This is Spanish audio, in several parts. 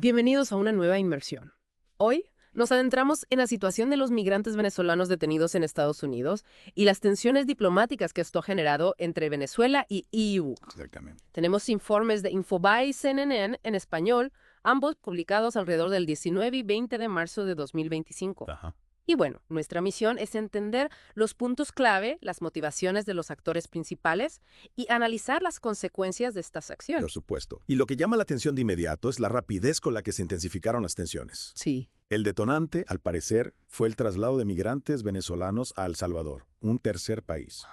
Bienvenidos a una nueva inmersión. Hoy nos adentramos en la situación de los migrantes venezolanos detenidos en Estados Unidos y las tensiones diplomáticas que esto ha generado entre Venezuela y EU. Exactamente. Tenemos informes de Infobae y CNN en español, ambos publicados alrededor del 19 y 20 de marzo de 2025. Ajá. Y bueno, nuestra misión es entender los puntos clave, las motivaciones de los actores principales y analizar las consecuencias de estas Por acciones. supuesto. Y lo que llama la atención de inmediato es la rapidez con la que se intensificaron las tensiones. Sí. El detonante, al parecer, fue el traslado de migrantes venezolanos a El Salvador, un tercer país.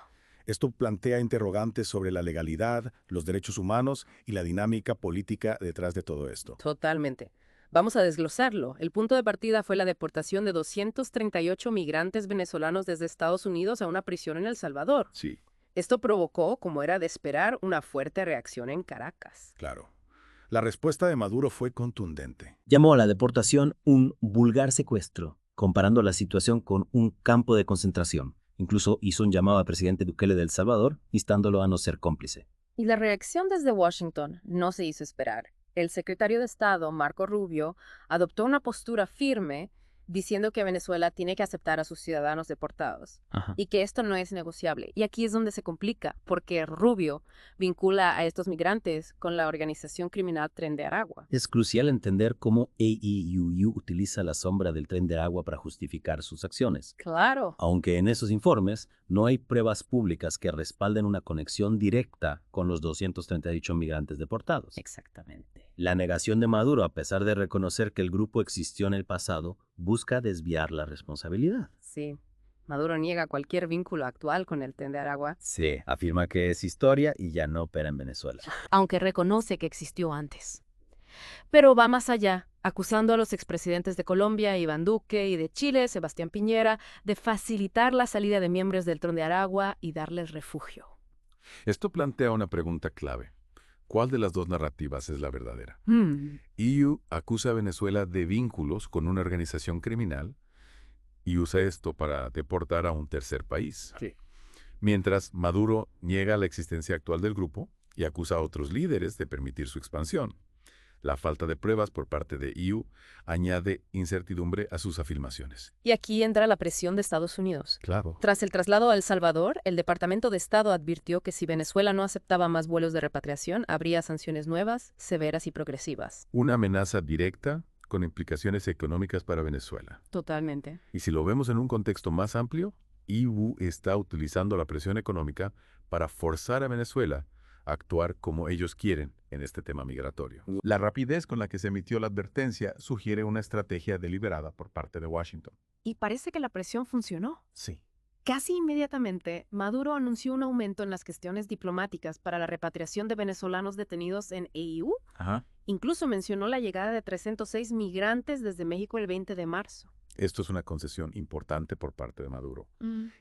Esto plantea interrogantes sobre la legalidad, los derechos humanos y la dinámica política detrás de todo esto. Totalmente. Vamos a desglosarlo. El punto de partida fue la deportación de 238 migrantes venezolanos desde Estados Unidos a una prisión en El Salvador. Sí, Esto provocó, como era de esperar, una fuerte reacción en Caracas. claro. La respuesta de Maduro fue contundente. Llamó a la deportación un vulgar secuestro, comparando la situación con un campo de concentración. Incluso hizo un llamado al presidente Bukele de El Salvador, instándolo a no ser cómplice. Y la reacción desde Washington no se hizo esperar. El secretario de Estado, Marco Rubio, adoptó una postura firme diciendo que Venezuela tiene que aceptar a sus ciudadanos deportados y que esto no es negociable. Y aquí es donde se complica, porque Rubio vincula a estos migrantes con la organización criminal Tren de Aragua. Es crucial entender cómo AEUU utiliza la sombra del Tren de Aragua para justificar sus acciones. Claro. Aunque en esos informes no hay pruebas públicas que respalden una conexión directa con los 238 migrantes deportados. Exactamente. La negación de Maduro, a pesar de reconocer que el grupo existió en el pasado, busca desviar la responsabilidad. Sí. Maduro niega cualquier vínculo actual con el Tren de Aragua, Sí, afirma que es historia y ya no opera en Venezuela. aunque reconoce que existió antes. Pero va más allá, acusando a los expresidentes de Colombia, Iván Duque, y de Chile, Sebastián Piñera, de facilitar la salida de miembros del Tren de Aragua y darles refugio. Esto plantea una pregunta clave. ¿Cuál de las dos narrativas es la verdadera? EU acusa a Venezuela de vínculos con una organización criminal y usa esto para deportar a un tercer país. Sí. Mientras Maduro niega la existencia actual del grupo y acusa a otros líderes de permitir su expansión. La falta de pruebas por parte de EU añade incertidumbre a sus afirmaciones. Y aquí entra la presión de Estados Unidos. Claro. Tras el traslado a El Salvador, el Departamento de Estado advirtió que si Venezuela no aceptaba más vuelos de repatriación, habría sanciones nuevas, severas y progresivas. Una amenaza directa con implicaciones económicas para Venezuela. Totalmente. Y si lo vemos en un contexto más amplio, EU está utilizando la presión económica para forzar a Venezuela a actuar como ellos quieren en este tema migratorio. La rapidez con la que se emitió la advertencia sugiere una estrategia deliberada por parte de Washington. Y parece que la presión funcionó. Sí. Casi inmediatamente, Maduro anunció un aumento en las gestiones diplomáticas para la repatriación de venezolanos detenidos en EU. Ajá. Incluso mencionó la llegada de 306 migrantes desde México el 20 de marzo. Esto es una concesión importante por parte de Maduro.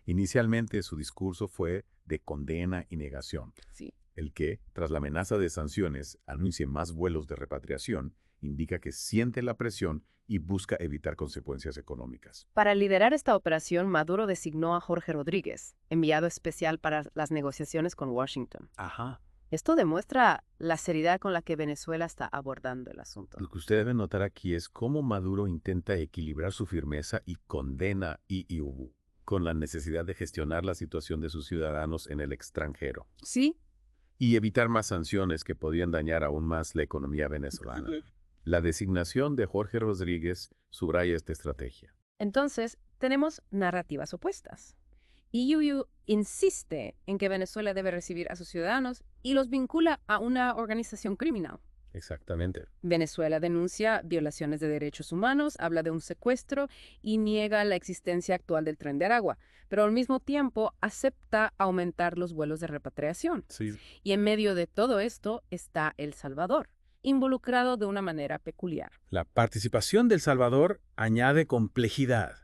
Inicialmente su discurso fue de condena y negación. Sí. El que, tras la amenaza de sanciones, anuncie más vuelos de repatriación, indica que siente la presión y busca evitar consecuencias económicas. Para liderar esta operación, Maduro designó a Jorge Rodríguez, enviado especial para las negociaciones con Washington. Ajá. Esto demuestra la seriedad con la que Venezuela está abordando el asunto. Lo que usted debe notar aquí es cómo Maduro intenta equilibrar su firmeza y condena a EU con la necesidad de gestionar la situación de sus ciudadanos en el extranjero Sí. y evitar más sanciones que podrían dañar aún más la economía venezolana. La designación de Jorge Rodríguez subraya esta estrategia. Entonces, tenemos narrativas opuestas. EU insiste en que Venezuela debe recibir a sus ciudadanos y los vincula a una organización criminal. Exactamente. Venezuela denuncia violaciones de derechos humanos, habla de un secuestro y niega la existencia actual del Tren de Aragua, pero al mismo tiempo acepta aumentar los vuelos de repatriación. Sí. Y en medio de todo esto está El Salvador, involucrado de una manera peculiar. La participación de El Salvador añade complejidad.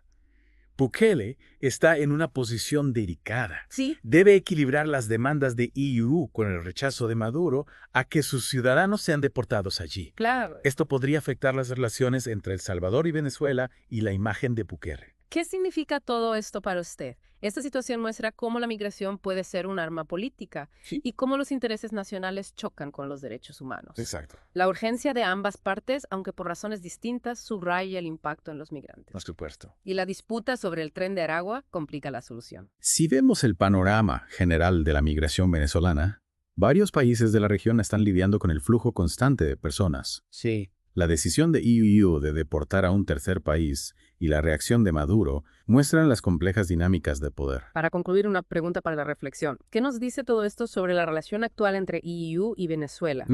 Bukele está en una posición delicada. Sí. Debe equilibrar las demandas de EU con el rechazo de Maduro a que sus ciudadanos sean deportados allí. Claro. Esto podría afectar las relaciones entre El Salvador y Venezuela y la imagen de Bukele. ¿Qué significa todo esto para usted? Esta situación muestra cómo la migración puede ser un arma política Sí. y cómo los intereses nacionales chocan con los derechos humanos. Exacto. La urgencia de ambas partes, aunque por razones distintas, subraya el impacto en los migrantes. Por supuesto. Y la disputa sobre el tren de Aragua complica la solución. Si vemos el panorama general de la migración venezolana, varios países de la región están lidiando con el flujo constante de personas. Sí. La decisión de EU de deportar a un tercer país y la reacción de Maduro muestran las complejas dinámicas de poder. Para concluir, una pregunta para la reflexión. ¿Qué nos dice todo esto sobre la relación actual entre EU y Venezuela?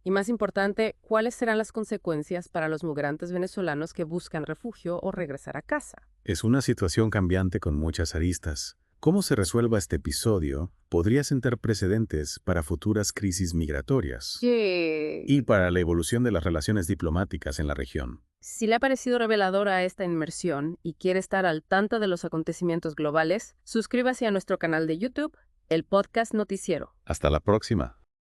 Y más importante, ¿cuáles serán las consecuencias para los migrantes venezolanos que buscan refugio o regresar a casa? Es una situación cambiante con muchas aristas. Cómo se resuelva este episodio podría sentar precedentes para futuras crisis migratorias y para la evolución de las relaciones diplomáticas en la región. Si le ha parecido reveladora esta inmersión y quiere estar al tanto de los acontecimientos globales, suscríbase a nuestro canal de YouTube, el Podcast Noticiero. Hasta la próxima.